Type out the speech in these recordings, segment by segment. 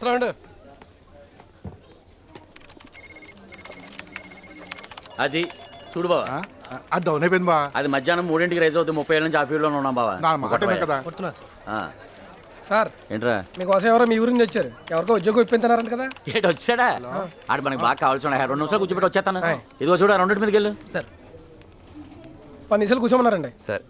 వస్తున్నాడు. అది చూడు బావా, అది డౌన్ అయిపోయింది బా. అది మధ్యాహ్నం 3కి రైజ్ అవుతుంది. 30 ఏళ్ళ నుంచి ఆ ఫీల్డ్ లో ఉన్నాం బావా. నా మాట కదా. సార్ ఏంట్రా మీకోసం ఎవరో మీ ఊరి నుంచి వచ్చారు. ఎవరికో ఉద్యోగం ఇప్పించారంట కదా. ఏంటి వచ్చాడా? ఆడు మనకి బాగా కావాల్సి 2 నిమిషాలు కూర్చోబెట్టి వచ్చేస్తాను. ఇదిగో చూడ 2 మీదకి వెళ్ళు. సార్ 10 నిమిషాలు కూర్చోమన్నారండి. సార్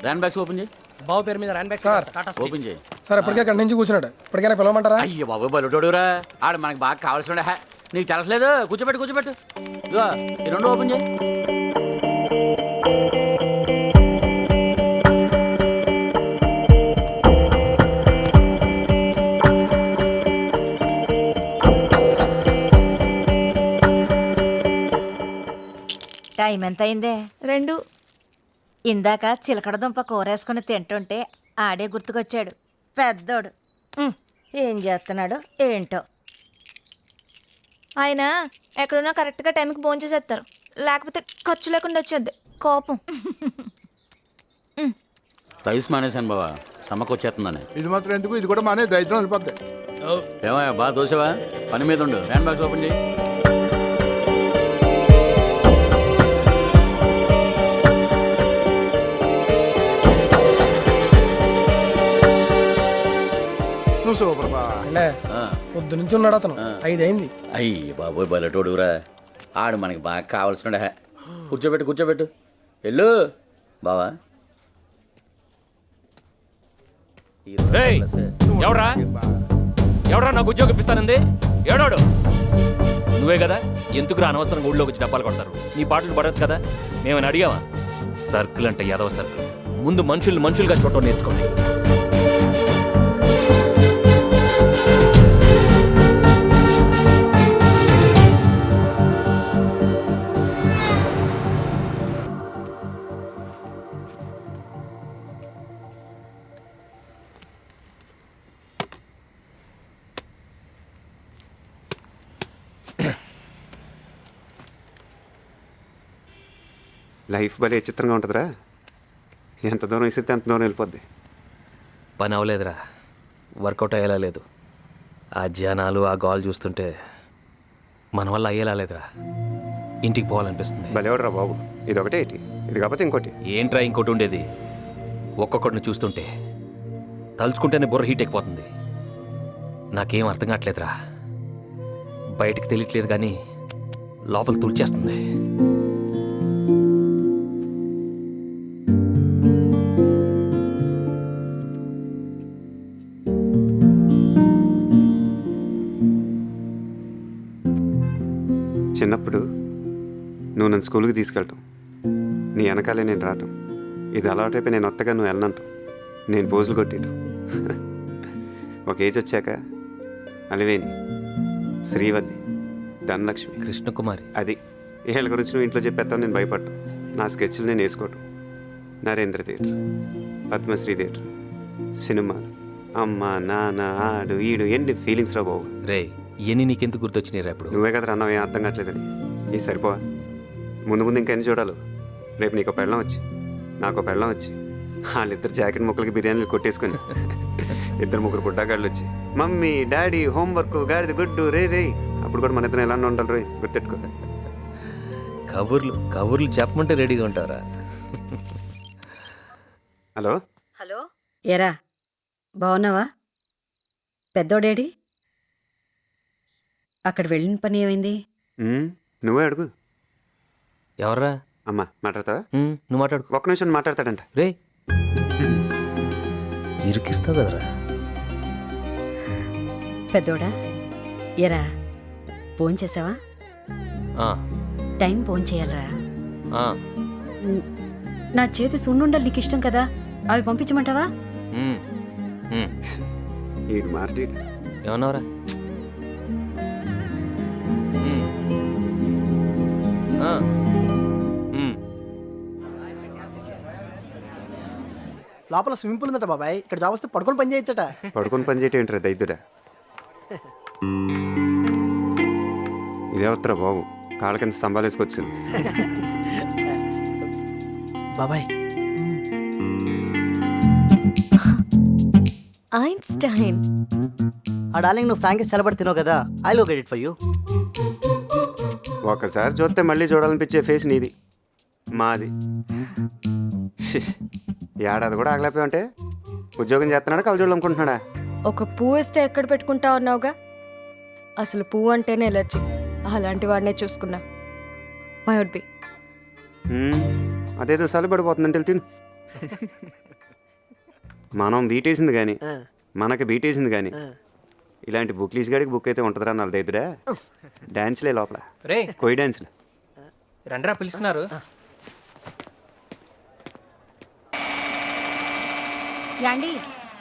ర్యాన్ బ్యాగ్స్ ఓపెన్ చేయి. బావ పేరు మీద ర్యాన్ బ్యాగ్ సార్ ఓపెన్ చేయి. సార్ ఇప్పటికే అక్కడి నుంచి కూర్చున్నాడు. ఇప్పటికైనా పిలవమంటారా? అయ్యో బాబు బలుటోడురా, ఆడు మనకి బాగా కావాల్సి నీకు తెలట్లేదు. కూర్చోబెట్టు. ఇదిగో ఈ 2 ఓపెన్ చేయి. టైం ఎంత అయిందే? 2. ఇందాక చిలకడ దుంప కూరేసుకుని తింటుంటే ఆడే గుర్తుకొచ్చాడు పెద్దోడు. ఏం చేస్తున్నాడు ఏంటో. ఆయన ఎక్కడున్నా కరెక్ట్గా టైంకి భోంచేసేస్తారు. లేకపోతే ఖర్చు లేకుండా వచ్చేద్ది కోపం. రైస్ మానేశాను బావా, స్టమక్ వచ్చేస్తుందని. ఇది మాత్రం ఎందుకు, ఇది కూడా మానే దైత్రం వెళ్ళిపోద్ది. ఏమయ్యా బాగా దోసేవా? పని మీద ఉండు. ర్యాన్ బ్యాగ్స్ ఓపెన్ చేయి. నువ్వు సూపర్ బా. పొద్దు నుంచి ఉన్నాడు అతను. 5 అయింది. అయ్యి బాబోయ్ బలటోడురా, ఆడు మనకి బాగా కావాల్సిన. కూర్చోబెట్టు వెళ్ళు బావా. ఎవరా నాకు ఉద్యోగం ఇప్పిస్తానంది? ఏడాడు నువ్వే కదా. ఎందుకు అనవసరంగా ఊళ్ళోకి వచ్చి డబ్బాలు కొడతారు? నీ పాటలు పడవచ్చు కదా. మేమని అడిగావా? సర్కిల్ అంటే యాదవ సర్కిల్. ముందు మనుషులుగా చూడటం నేర్చుకోండి. లైఫ్ భలే చిత్రంగా ఉంటుందిరా. ఎంత దూరం విసిరితే అంత దూరం వెళ్ళిపోద్ది. పని అవ్వలేదురా, వర్కౌట్ అయ్యేలా లేదు. ఆ జనాలు ఆ గాల్ చూస్తుంటే మన వల్ల అయ్యేలా లేదురా. ఇంటికి పోవాలనిపిస్తుంది. భలేవాడురా బాబు. ఇది ఒకటే ఏంటి, ఇది కాకపోతే ఇంకోటి. ఏంట్రా ఇంకోటి ఉండేది? ఒక్కొక్కటిని చూస్తుంటే తలుచుకుంటేనే బుర్ర హీట్ ఎక్కిపోతుంది. నాకేం అర్థం కావట్లేదురా. బయటికి తెలియట్లేదు కానీ లోపల తుడిచేస్తుంది. చిన్నప్పుడు నువ్వు నన్ను స్కూల్కి తీసుకెళ్ళటం, నీ వెనకాలే నేను రావటం, ఇది అలవాటైపోయి నేను వత్తగా నువ్వు వెళ్ళనంటాం, నేను పోజులు కొట్టేయటం. ఒక ఏజ్ వచ్చాక అలివేణి, శ్రీవల్లి, ధనలక్ష్మి, కృష్ణకుమారి, అది వీళ్ళ గురించి నువ్వు ఇంట్లో చెప్పేస్తావు. నేను భయపడటం, నా స్కెచ్లు నేను వేసుకోవటం, నరేంద్ర థియేటర్, పద్మశ్రీ థియేటర్, సినిమాలు, అమ్మ నాన్న ఆడు ఈడు, ఎన్ని ఫీలింగ్స్ రా బాబు. రే ఇవన్నీ నీకెందుకు గుర్తొచ్చినాయి ఇప్పుడు? నువ్వే కదా అన్నావు, ఏం అర్థం కావట్లేదని. ఇది సరిపోవా? ముందు ఇంకెన్ని చూడాలి? రేపు నీకు పెళ్ళం వచ్చి నాకు పెళ్ళం వచ్చి వాళ్ళిద్దరు జాకెట్ ముక్కలకి బిర్యానీలు కొట్టేసుకొని 2-3 గుడ్డాగాళ్ళు వచ్చి మమ్మీ డాడీ హోంవర్క్ గాడిది గుడ్డు రే అప్పుడు కూడా మన ఇద్దరు ఎలా ఉండాలి రోయ్, గుర్తెట్టుకో. కబుర్లు చెప్పమంటే రెడీగా ఉంటారా? హలో హలో ఎరా బాగున్నావా? పెద్దోడేడి? అక్కడ వెళ్ళిన పని ఏమైంది? నువ్వే అడుగు. ఎవర్రా? అమ్మా మాట్లాడతావా? నువ్వు మాట్లాడుకో. ఒక్క నిమిషం మాట్లాడతాడంట. రే ఇరికిస్తావు కదరా. పెద్దోడా ఎరా ఫోన్ చేసావా? టైం ఫోన్ చేయాలరా. నా చేతి సున్నుండలు నీకు ఇష్టం కదా, అవి పంపించమంటావా? ఈడు మార్టీ ఏమన్నావురా? ఆ. ఉమ్. లోపల స్విమ్మింగ్ పూల్ ఉందట బాబాయ్, ఇక్కడ జాబ్ వస్తే పడుకొని పని చేయొచ్చట. పడుకొని పని చేయటం ఏంట్రా దైద్యుడా? ఇదే వస్తారా బాబు, కాళ్ళ కింద స్తంభాలు వేసుకొచ్చింది. బాబాయ్ ఐన్స్టైన్. ఆ డార్లింగ్ నువ్వు ఫ్రాంక్ సెలబడి తినవు కదా, ఐ లో గెట్ ఇట్ ఫర్ యూ. ఒకసారి చూస్తే మళ్ళీ చూడాలనిపించే ఫేస్ నీది, మాది. ఏడాది కూడా ఆగలేకపోయావంటే ఉద్యోగం చేస్తున్నాడా కలజోళ్ళు అమ్ముకుంటున్నాడా? ఒక పువ్వు ఇస్తే ఎక్కడ పెట్టుకుంటా ఉన్నావుగా, అసలు పువ్వు అంటేనే ఎలర్జీ. అలాంటి వాడినే చూసుకున్నా. మై వుడ్ బి. అదేదో సలిపడిపోతుందంటే తిను. మనం బీటేసింది కానీ, మనకి బీటేసింది కానీ, ఇలాంటి బుక్లీస్ గాడికి బుక్ అయితే ఉంటుందిరా నాలుగు దగ్గర. డాన్స్లే లోపల, రే కోయి డాన్స్లు. రండ్రా పిలుస్తున్నారు. యాండి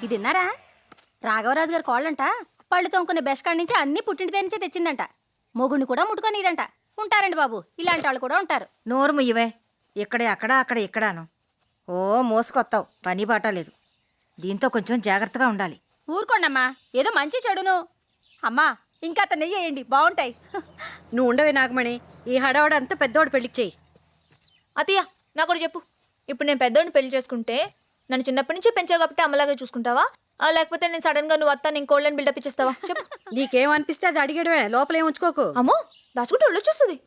ఇది విన్నారా? రాఘవరాజు గారి కోళ్ళంట పళ్ళు తోముకునే బెస్ట్ నుంచి అన్ని పుట్టింటి నుంచే తెచ్చిందంట. మొగుడిని కూడా ముట్టుకొని ఇదంట. ఉంటారండి బాబు, ఇలాంటి వాళ్ళు కూడా ఉంటారు. నోరు ముయ్యవే, ఇక్కడే అక్కడ అక్కడ ఇక్కడాను. ఓ మోసుకొత్తావు, పని బాట లేదు. దీంతో కొంచెం జాగ్రత్తగా ఉండాలి. ఊరుకోండమ్మా, ఏదో మంచి చెడును. అమ్మా ఇంకా అతను నెయ్యి వేయండి, బాగుంటాయి. నువ్వు ఉండవే నాగమణి, ఈ హడావడంతా పెద్దోడు పెళ్లికి చెయ్యి. అతయ్య నాకు కూడా చెప్పు, ఇప్పుడు నేను పెద్దోడిని పెళ్లి చేసుకుంటే నన్ను చిన్నప్పటి నుంచి పెంచావు కాబట్టి అమ్మలాగే చూసుకుంటావా, లేకపోతే నేను సడన్ గా నువ్వు అత్త నేను కోళ్ళని బిల్డప్ ఇచ్చేస్తావా? చెప్పు. నీకేమనిపిస్తే అది అడిగడమే, లోపల ఏం ఉంచుకోకు. అమ్మో దాచుకుంటే ఒళ్ళు వచ్చేస్తుంది.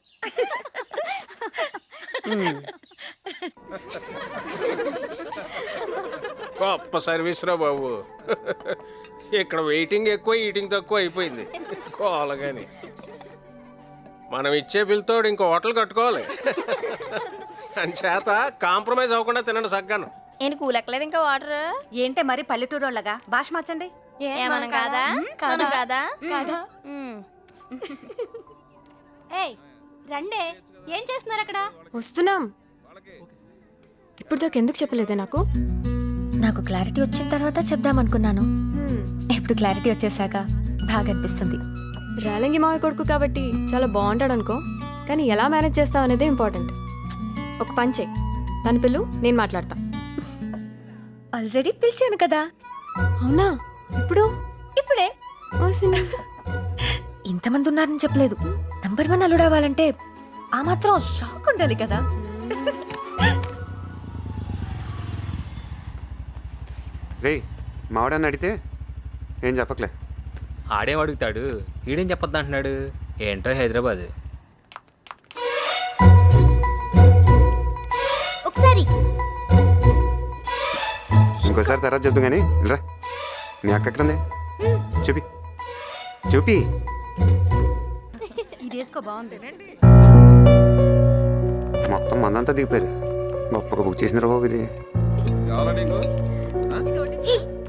గొప్ప సర్వీస్ రా బాబు. ఇక్కడ వెయిటింగ్ ఎక్కువ, ఈటింగ్ తక్కువ అయిపోయింది. కోలగాని మనం ఇచ్చే బిల్తో ఇంకో హోటల్ కట్టుకోవాలి. అని చేత కాంప్రమైజ్ అవ్వకుండా తినండి సగ్గాను. నేను కూలెక్కలేదు ఇంకా వాటర్. ఏంటే మరి పల్లెటూరు వాళ్ళగా భాష మార్చండి. ఏమనం కాదా? కాదా కాదా కాదా? ఏయ్ రండే, ఏం చేస్తున్నారు అక్కడ? వస్తున్నాం. ఇప్పుడు దాకా ఎందుకు చెప్పలేదే నాకు? నాకు క్లారిటీ వచ్చిన తర్వాత చెప్దాం అనుకున్నాను. ఇప్పుడు క్లారిటీ వచ్చేసాక బాగా అనిపిస్తుంది. రేలంగి మావి కొడుకు కాబట్టి చాలా బాగుంటాడు అనుకో, కానీ ఎలా మేనేజ్ చేస్తావు అనేదే ఇంపార్టెంట్. ఒక పని చెయ్యి, తన పిల్లు, నేను మాట్లాడతా. ఆల్రెడీ పిలిచాను కదా. అవునా? ఇప్పుడు ఇప్పుడే. ఇంతమంది ఉన్నారని చెప్పలేదు. నంబర్ 1 అల్లుడు అవ్వాలంటే ఆ మాత్రం షాక్ ఉండాలి కదా. రే మావాడని అడిగితే ఏం చెప్పకలే. ఆడేం అడుగుతాడు, ఈడేం చెప్పొద్దు అంటున్నాడు. ఏంటో హైదరాబాద్. ఒకసారి ఇంకోసారి తర్వాత చెప్తాం కానీ రా. మీ అక్క ఎక్కడుంది? చూపి చూపి. ఇది వేసుకో, బాగుంది. మొత్తం మందంతా దిగిపోయారు. గొప్పగా బుక్ చేసిన బాబు ఇది.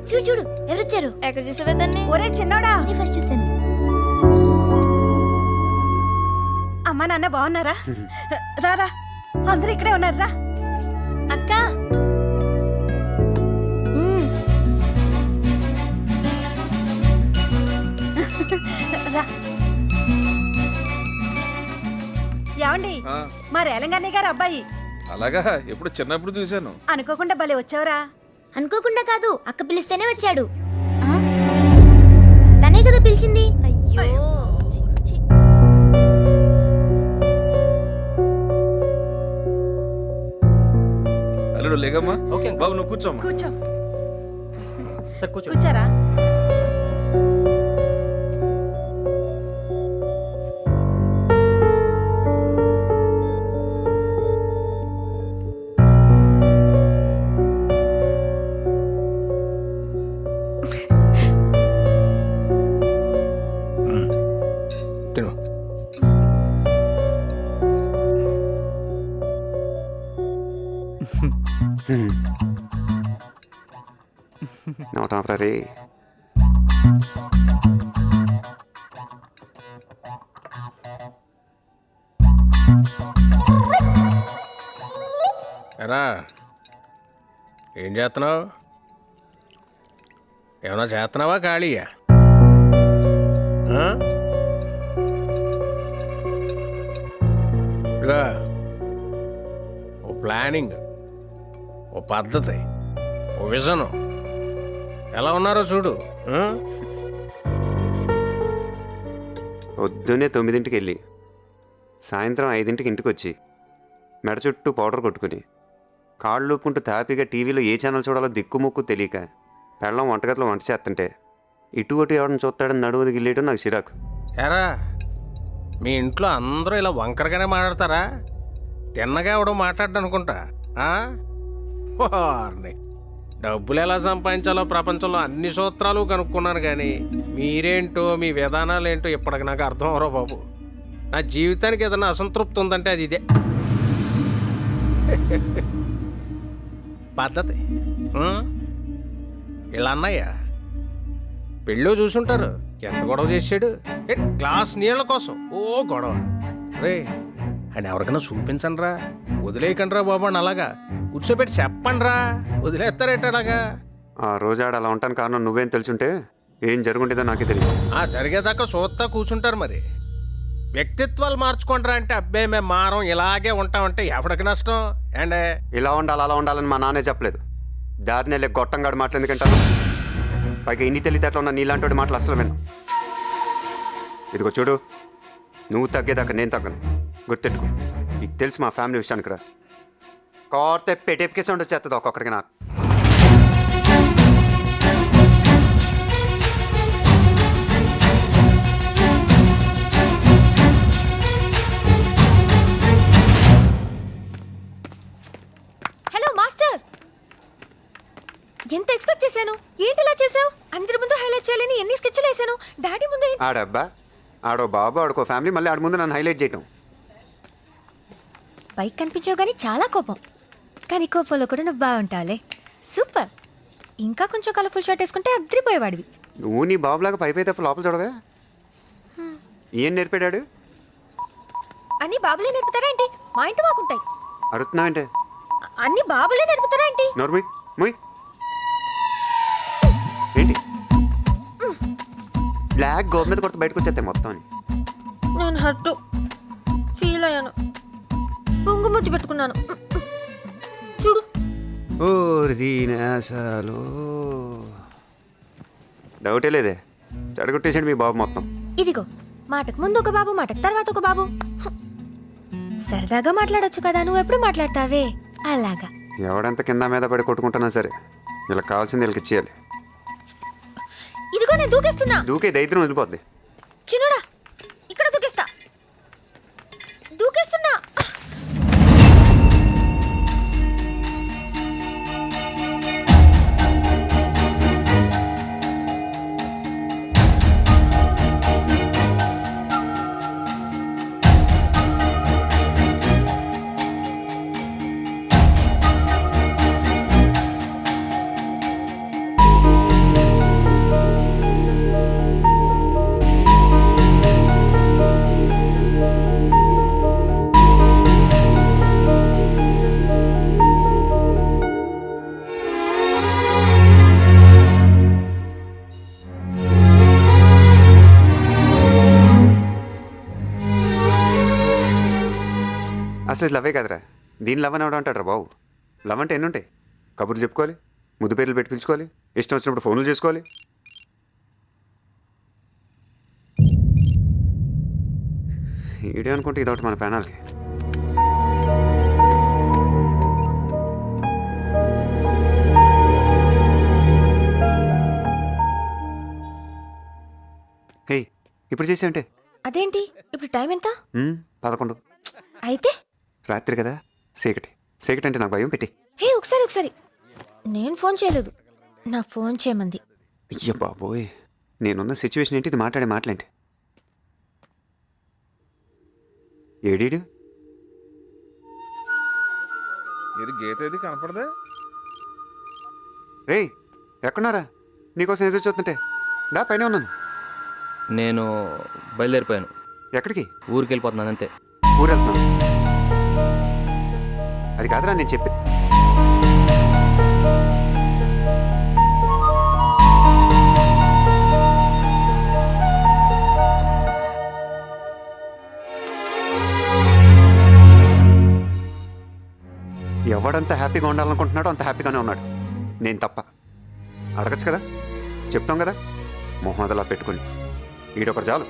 చూడు చూడు ఎవరొచ్చారు. ఎక్కడ చూసావే దాన్ని? ఒరే చిన్నోడా, ఫస్ట్ చూసాను. అమ్మా నాన్న బాగున్నారా? రారా, అందరూ ఇక్కడే ఉన్నారు. రా అక్క. రా. ఏమండి, మా రేలంగన్నయ్య గారు అబ్బాయి. అలాగా, ఎప్పుడు చిన్నప్పుడు చూశాను. అనుకోకుండా భలే వచ్చావురా. అనుకోకుండా కాదు, అక్క పిలిస్తేనే వచ్చాడు. తనే కదా పిలిచింది. అయ్యో అల్లుడు లేగమ్మా. ఓకే బాబు, నువ్వు కూర్చోమ్మా. కూర్చో. సార్ కూర్చో. కూర్చోరా. తిను. నవ్వటం రే. ఎరా ఏం చేస్తున్నావు? ఏమన్నా చేస్తున్నావా ఖాళీయా? ఇదిగా ఓ ప్లానింగ్, ఓ పద్ధతి, ఓ విజను ఎలా ఉన్నారో చూడు. ఆ? పొద్దున్నే 9ంటికి వెళ్ళి సాయంత్రం 5ంటికి ఇంటికి వచ్చి మెడ చుట్టూ పౌడర్ కొట్టుకుని కాళ్ళు లూపుకుంటూ తాపీగా టీవీలో ఏ ఛానల్ చూడాలో దిక్కుముక్కు తెలియక పెళ్ళం వంటగదిలో వంట చేస్తుంటే ఇటు అటు ఎవరిని చూస్తాడని నడువుది గిల్లేయడం నాకు చిరాకు. ఎరా మీ ఇంట్లో అందరూ ఇలా వంకరగానే మాట్లాడతారా? తిన్నగా ఎవడో మాట్లాడ్డా అనుకుంటా. వారిని డబ్బులు ఎలా సంపాదించాలో ప్రపంచంలో అన్ని సూత్రాలు కనుక్కున్నాను, కానీ మీరేంటో మీ విధానాలు ఏంటో ఇప్పటికి నాకు అర్థం అవరో బాబు. నా జీవితానికి ఏదైనా అసంతృప్తి ఉందంటే అది ఇదే. పద్ధతి ఇలా అన్నయ్య పెళ్ళో చూసుంటారు, ఎంత గొడవ చేసాడు. గ్లాస్ నీళ్ళ కోసం ఓ గొడవ. రే అని ఎవరికైనా చూపించండి రా, వదిలేయకండి రా బాబు అని అలాగా కూర్చోబెట్టి చెప్పండి రా, వదిలేస్తారేట అలాగా. ఆ రోజు ఆడ అలా ఉంటాను కారణం నువ్వేం తెలుసుంటే ఏం జరుగుంటుందో నాకే తెలియదు. జరిగేదాకా చూస్తా కూర్చుంటారు. మరి వ్యక్తిత్వాలు మార్చుకుంటారా అంటే అబ్బాయి మేము మారం ఇలాగే ఉంటామంటే ఎవరికి నష్టం అండ్ ఇలా ఉండాలి అలా ఉండాలని మా నాన్నే చెప్పలేదు. దారిని వెళ్ళే గొట్టంగాడు మాటలు ఎందుకంటాను? పైగా ఇన్ని తెలివితేటలు ఉన్న నీలాంటి మాటలు అసలు విను. ఇదిగో చూడు, నువ్వు తగ్గేదాకా నేను తగ్గను, గుర్తెట్టుకో. ఇది తెలుసు మా ఫ్యామిలీ విషయానికి రా. కోర్తే పెట్టేపికేసి ఉండొచ్చేస్తుంది ఒక్కొక్కడికి నాకు. హలో మాస్టర్, ఎంత ఎక్స్పెక్ట్ చేశాను? ఏంటి ఇలా చేసావు? అందరి ముందు హైలైట్ చేయాలని ఎన్ని స్కెచ్లు వేసాను. డాడీ ముందు ఆడబ్బా ఆడో బాబు ఆడుకో ఫ్యామిలీ, మళ్ళీ ఆడ ముందు నన్ను హైలైట్ చేయటం. పైకి కనిపించావు కానీ చాలా కోపం, కానీ కోపంలో కూడా నువ్వు బాగుంటావులే. సూపర్. ఇంకా కొంచెం కలర్ఫుల్ షర్ట్ వేసుకుంటే అద్దరిపోయేవాడివి. నువ్వు నీ బాబులాగా పైపై తప్ప లోపల చూడవే. ఏం నేర్పాడాడు? అన్ని బాబులే నేర్పుతారా ఏంటి? మా ఇంటి మాకుంటాయి. అడుగుతున్నావంటే అన్ని బాబులే నేర్పుతారా ఏంటి? నోర్మి ముయ్. ఏంటి బ్లాక్ గోల్ మీద కొడుతూ బయటకు వచ్చేస్తే మొత్తం అని. నేను హట్టు ఫీల్ అయ్యాను, పొంగు ముట్టి పెట్టుకున్నాను. చూడు. డౌటే లేదే, చెడగొట్టేసాడు మీ బాబు మొత్తం. ఇదిగో, మాటకు ముందు ఒక బాబు, మాటకు తర్వాత ఒక బాబు. సరదాగా మాట్లాడొచ్చు కదా, నువ్వు ఎప్పుడు మాట్లాడతావే అలాగా. ఎవడంత కింద మీద పడి కొట్టుకుంటున్నా సరే వీళ్ళకి కావాల్సింది వీళ్ళకి ఇచ్చేయాలి. ఇదిగో నేను దూకేస్తున్నా. దూకే దైత్రం వదిలిపోద్ది. చిన్నడా, ఇక్కడ దూకేస్తా. దూకేస్తున్నా. అసలు ఇది లవే కదరా, దీని లవ్ అని ఎవడ అంటాడు రా బాబు. లవ్ అంటే ఎన్ని ఉంటాయి? కబుర్లు చెప్పుకోవాలి, ముద్దు పేర్లు పెట్టి పిలుచుకోవాలి, ఇష్టం వచ్చినప్పుడు ఫోన్లు చేసుకోవాలి. ఈడే అనుకుంటే ఇదొకటి మన ప్యానల్కి. హే ఇప్పుడు చేసేయంటే. అదేంటి ఇప్పుడు టైం ఎంత? 11. అయితే రాత్రి కదా, చీకటి. చీకటి అంటే నాకు భయం. పెట్టి హే ఒకసారి నేను ఫోన్ చేయలేదు, నా ఫోన్ చేయమంది. అయ్యో బాబోయ్, నేనున్న సిచ్యువేషన్ ఏంటి? ఇది మాట్లాడే మాటలేంటి? ఏడీడు ఇది గీత ఏది కనపడదా? రే ఎక్కడున్నారా? నీకోసం ఎదురు చూస్తుంటే దా పైన ఉన్నాను. నేను బయలుదేరిపోయాను. ఎక్కడికి? ఊరికి వెళ్ళిపోతున్నాను అంతే. ఊరు వెళ్తున్నాను. అది కాదురా నేను చెప్పి. ఎవడంత హ్యాపీగా ఉండాలనుకుంటున్నాడో అంత హ్యాపీగానే ఉన్నాడు. నేను తప్ప. అడగచ్చు కదా, చెప్తాం కదా, మొహం అదలా పెట్టుకుని. ఈడొకటి చాలు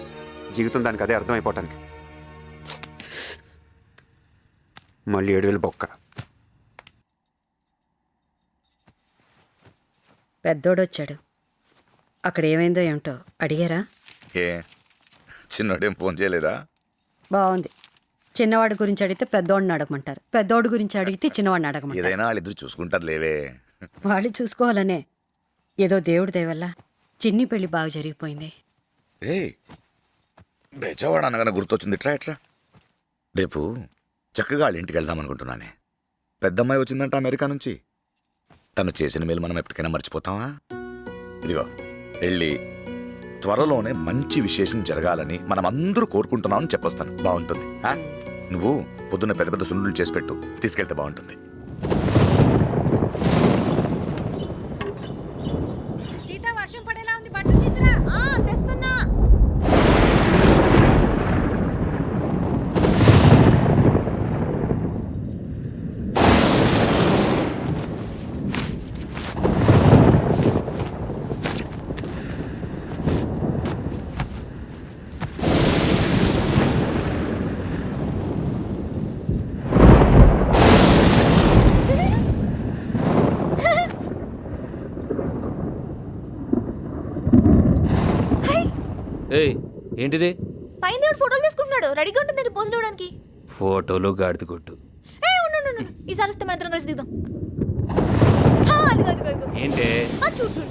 జీవితం దానికి అదే అర్థమైపోవటానికి. మళ్ళీ 7,000 బొక్క. పెద్దోడొచ్చాడు. అక్కడ ఏమైందో ఏమిటో అడిగారా? ఏ చిన్నోడేం ఫోన్ చేయలేదా? బాగుంది. చిన్నవాడి గురించి అడిగితే పెద్దోడిని అడగమంటారు, పెద్దోడి గురించి అడిగితే చిన్నవాడిని అడగమంటారు. ఏదైనా వాళ్ళిద్దరు చూసుకుంటారు లేవే. వాళ్ళు చూసుకోవాలనే. ఏదో దేవుడి దయ వల్ల చిన్ని పెళ్లి బాగా జరిగిపోయింది. ఏ బెజవాడ అనగానే గుర్తొచ్చింది. ఇట్రా ఇట్రా. రేపు చక్కగా వాళ్ళ ఇంటికి వెళ్దాం అనుకుంటున్నానే. పెద్దమ్మాయి వచ్చిందంట అమెరికా నుంచి. తను చేసిన మేలు మనం ఎప్పటికైనా మర్చిపోతావా? ఇదిగో వెళ్ళి త్వరలోనే మంచి విశేషం జరగాలని మనం అందరూ కోరుకుంటున్నామని చెప్పొస్తాను. బాగుంటుంది. నువ్వు పొద్దున్న పెద్ద పెద్ద సున్నులు చేసి పెట్టు, తీసుకెళ్తే బాగుంటుంది. సీత వర్షం పడేలా ఉంది, బట్టలు తీసురా. తెస్తున్నా. ఏయ్ ఏంటిది? పైన దేవుడు ఫోటోలు తీసుకుంటున్నాడు. రెడీగా ఉంటుంది పోజులు ఇవ్వడానికి. ఫోటోలు గాడిద కొట్టు. ఉండు. ఈసారి వస్తే మన ఇద్దరం కలిసి దిగుదాం. అదిగో ఏంటే చూడు.